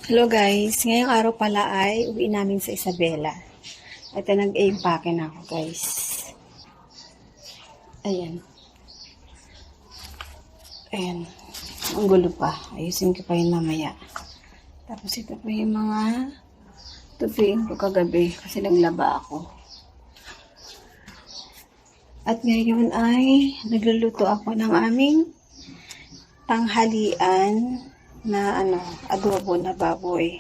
Hello guys, ngayong araw pala ay uwi namin sa Isabela. Ito nag-impake na ako guys. Ayan. Ayan. Ang gulo pa. Ayusin ko pa yun mamaya. Tapos ito pa yung mga tupiin ko kagabi kasi naglaba ako. At ngayon ay nagluluto ako ng aming tanghalian na adobo na baboy.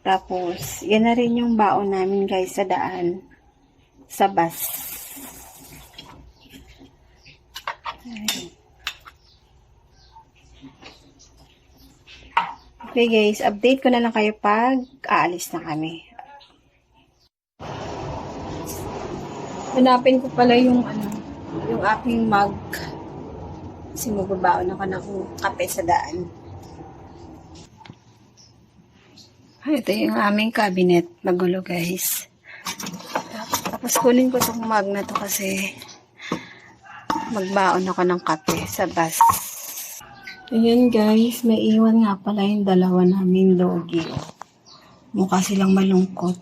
Tapos, yan na rin yung baon namin guys sa daan sa bus. Okay guys, update ko na lang kayo pag aalis na kami. Hanapin ko pala yung yung aking mug. Kasi magbabaon ako ng kape sa daan. Ito yung aming cabinet. Magulo guys. Tapos kunin ko itong mug na to kasi magbaon ako ng kape sa bus. Ayan guys, may iwan nga pala yung dalawa namin doggy. Mukha silang malungkot.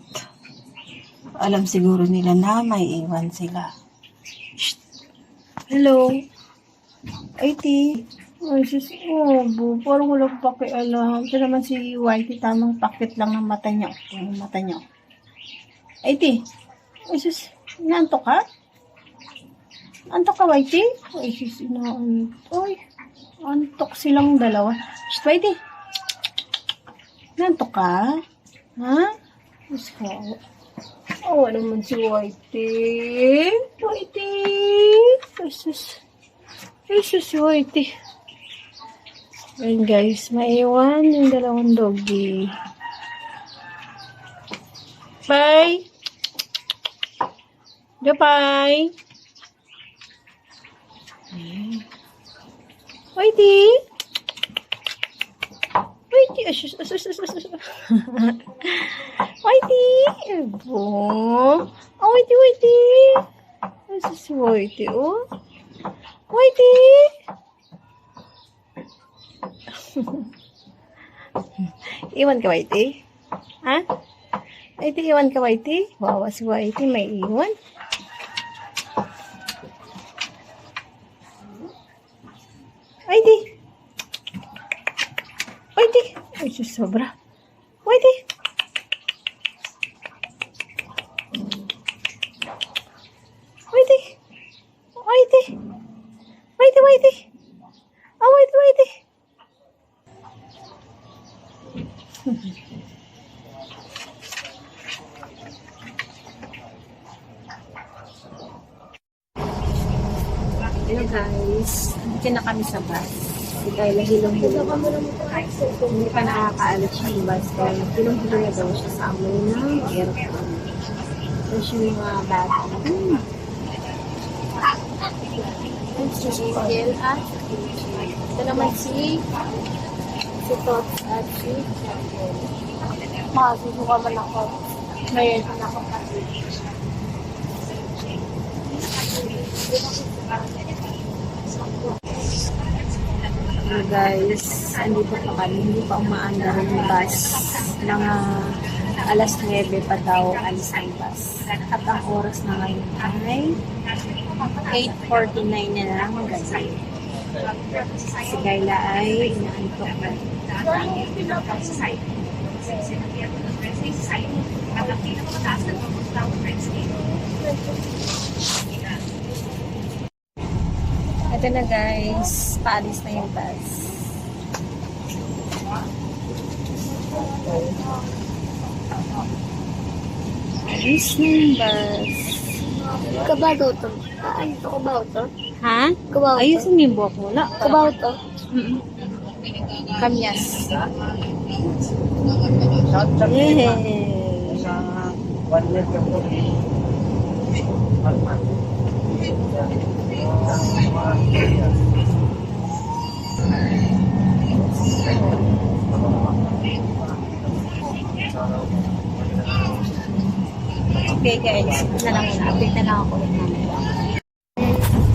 Alam siguro nila na may iwan sila. Shh. Hello. Ay, Ti. Ay, sis, parang walang pakialam. Ito naman si Whitey, tamang pakit lang ng mata niya. Yung mata niya. Ay, Ti. Ay, sis, inaantok ka? Antok ka, Whitey? Ay, sis, inaantok. Antok silang dalawa. Shh, Whitey. Inaantok ka? Ha? Sis ka. Awa naman si Whitey. Whitey. Ay, sis. Ay, sis, Whitey. Ayan guys, maiwan yung dalawang doggy. Bye! Goodbye! Whitey! Whitey! Whitey! Ebo! Oh, Whitey, Whitey! Asa si Whitey, oh? Whitey! Iwan ka, Whitey? Ha? Whitey, iwan ka, Whitey? Wawa si Whitey, may iwan. Whitey! Whitey! Ay, sobra. Whitey! Whitey! Whitey! Whitey, Whitey! Oh, Whitey, Whitey! Hello guys, dito na kami sa bus. Dahil hilong-hilong ako. Hindi pa nakakaalat siya yung bus. Dahil hilong-hilong na daw siya sa amoy ng aircon. Tapos yung mga bata. Si Angel at ito naman si Tots at si makasusuka man ako. Ngayon, ako kasi. Guys, andito pa kami. Hindi pa umaandar yung bus. Mga alas 9 pa daw alis ang bus. At ang oras na ngayon ay 8:49 na lang guys. Si Kayla ay inaantok na. Ito na guys, paalis na yung bus. Paalis na yung bus. Kabaw to. Ano to? Kabaw to? Ha? Kabaw to. Ayusin mo yung buhok mo. Kabaw to. Kamyas. Yay! Okay guys, ito na lang yun. Update na lang ako ulit namin.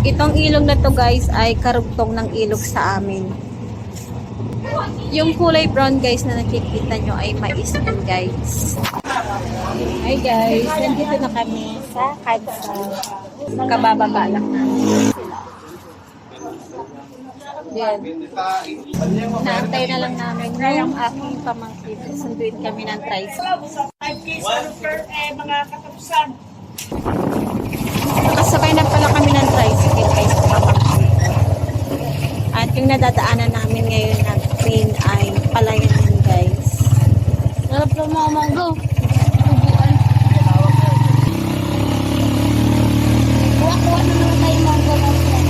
Itong ilog na to guys ay karugtong ng ilog sa amin. Yung kulay brown guys na nakikita nyo ay mais yan guys. Hi guys, nandito na kami sa Kadsa. Kabababa lang namin sila. Yan. Naantay na lang namin yung aking pamangkin. Sunduin kami ng tricycle. 5 case mga katapusan. Nakasakay na pala kami ng tricycle guys sa pamangkin. At yung nadadaanan namin ngayon na train ay Palayan guys. Sarap ng mga manggo. Kuha-kuha na naman tayo manggo na friend.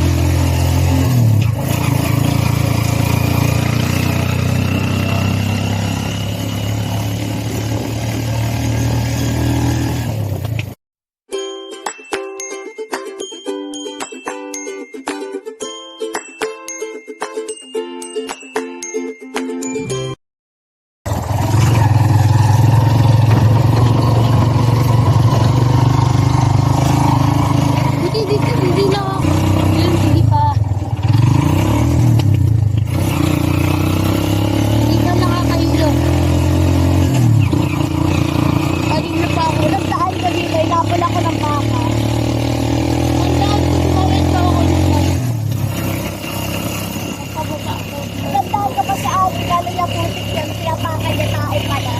Hindi na ako. Yun, hindi pa. Hindi pa nakakayulo. Kanina pa ako. Nagdaan kanina. Inapal ako ng baka. Ang daan ko tumawin pa ako naman. Nagpabota ako. Nagdaan ka pa sa amin. Lalo na putik yan. Kaya pa kaya tao pala.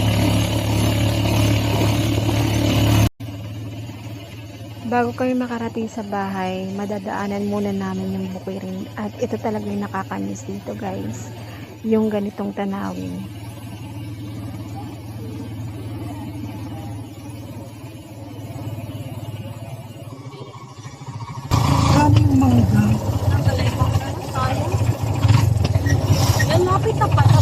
Bago kami makarating sa bahay, madadaanan muna namin yung bukirin. At ito talaga yung nakakamiss dito guys. Yung ganitong tanawin. Lalapit na pala.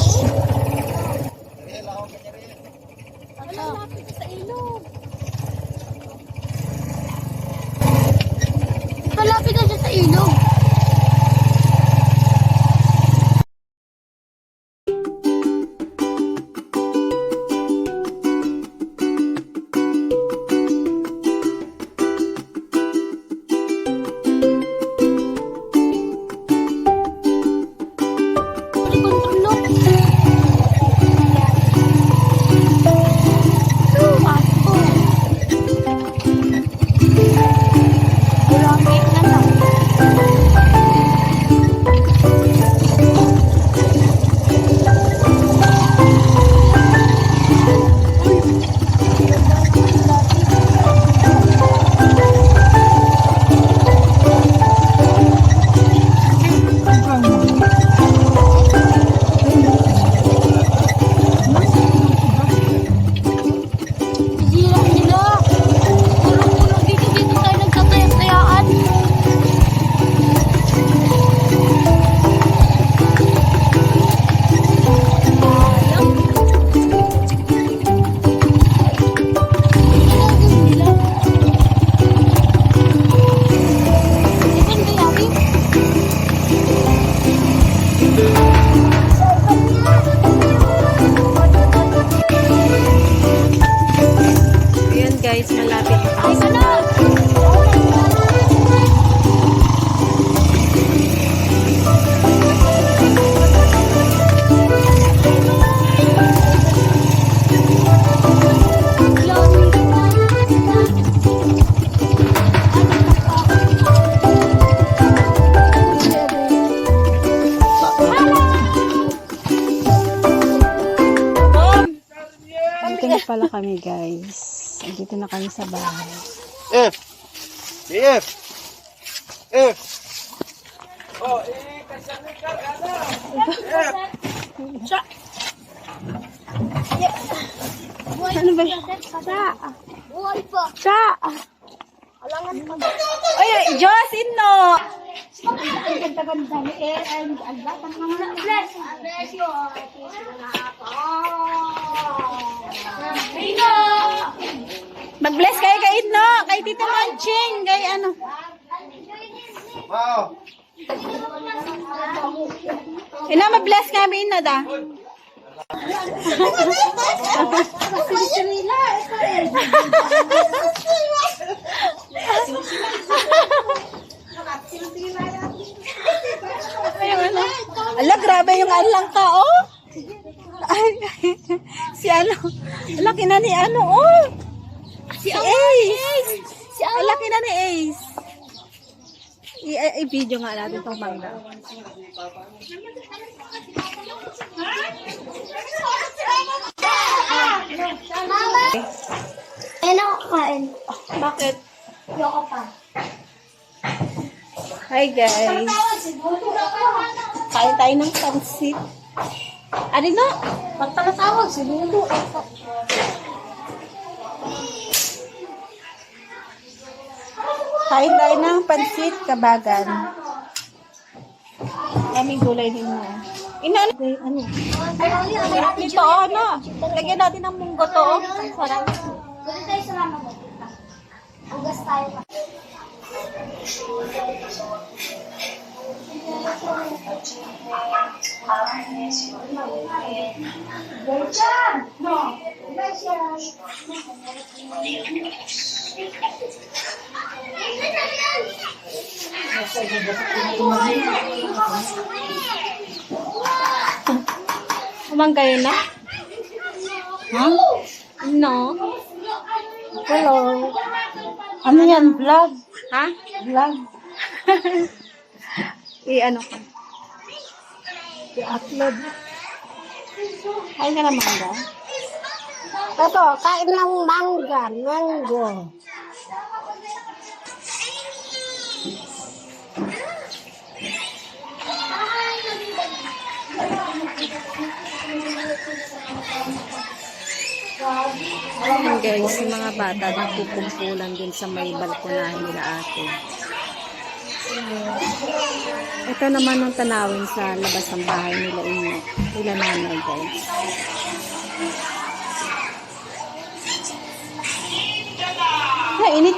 Lalapit sa ilog. Malapit na siya sa ilog. Guys, malapit na kami sa dito na pala kami guys. Dito na kami sa bahay. F. F. F. Oh, Ano ba? Buhay pa. Cha! Alangan pa. Ay, Diyos, ino! Ang ganda-ganda ni Aaron. Ang ganda ng mga bless. Bless you. Mag-bless kayo kay Idno, kay Tito Manching, kay ano. Wow. Ina, mag-bless kami, Ina, da. Ayun, ano. Ala, grabe yung alang tao. Si ano? Laki na ni ano, oh! Si Ace! Laki na ni Ace. I-video nga natin itong mangga. Mama! Ayun ako kain. Bakit? Yoko pa. Hi guys. Kain tayo ng pansit. Ano na? Ba't pala tawag? Siguro. Kain tayo ng pansit kabagan. Daming gulay din mo. Ano? Ito, ano? Lagyan natin ng munggo to. Oh. Sarap. Dito tayo sa mama mo. Ugas tayo pa. Umanggayo na? Ha? No. Hello. Ano yan? Vlog? Ha? Vlog. I-ano ka? I-upload. Kain ka ng mangga? Ito, kain ng mangga. Mango. Ayan guys, yung mga bata nagkukumpulan din sa may balkonahan nila ate. Ito naman ang tanawin sa labas ng bahay nila nila nanay guys. Init.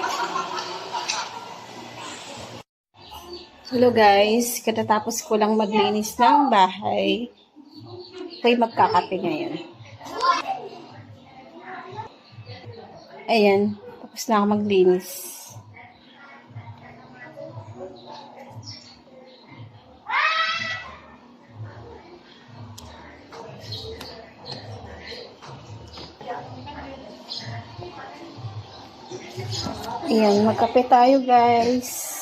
Hello guys, katatapos ko lang maglinis ng bahay. Ako'y magkakape ngayon. Ayan, tapos na ako maglinis. Ayan, magkape tayo guys.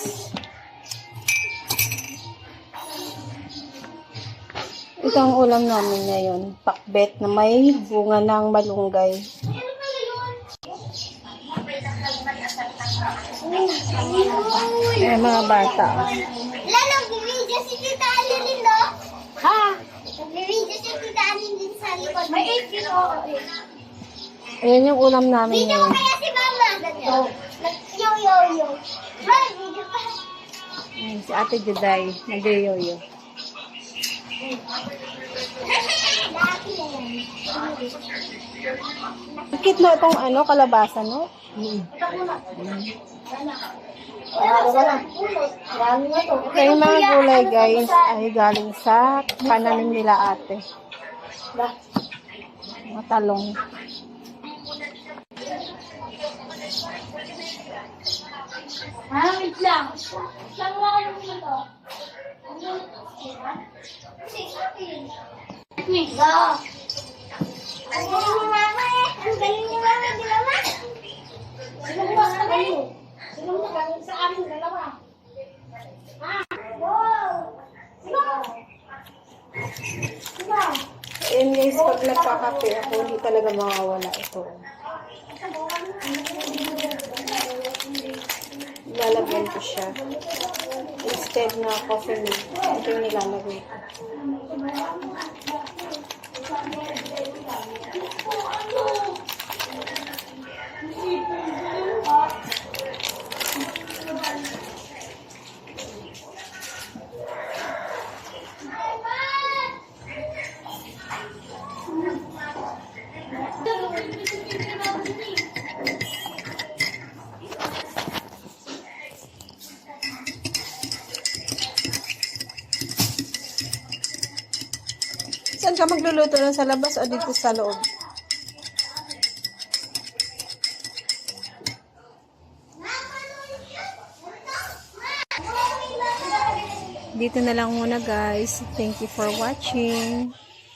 Ito ang ulam namin ngayon. Pakbet na may bunga ng malunggay. Ayan mga bata. Lalo, nag-video si Tita Alilin, no? Ha? Nag-video si Tita Alilin din sa likod. May 8 yun, oo. Ayan yung ulam namin Video ngayon. kaya si Mama. Yo. Right, video pa. Ayan, si Ate Juday, nag-yoyo. Dati na yan. Bakit no itong ano, kalabasa no? Ito yung mga gulay guys ay galing sa pananim nila ate. Mga talong. Wait lang. Saan mo ako naman ito? Go! Ang galing ni Mama eh! Ang galing ni Mama, di Mama? Sino mo mas magaling? Sino mo magaling sa amin dalawa? Ha? Go! Go! Go! Ayan guys, pag nagkakape ako, hindi talaga mawawala ito. Lalagyan ko siya. Instead na coffee milk, ito yung nilalagay ko. Saan ka magluluto lang sa labas o dito sa loob? Dito na lang muna guys. Thank you for watching.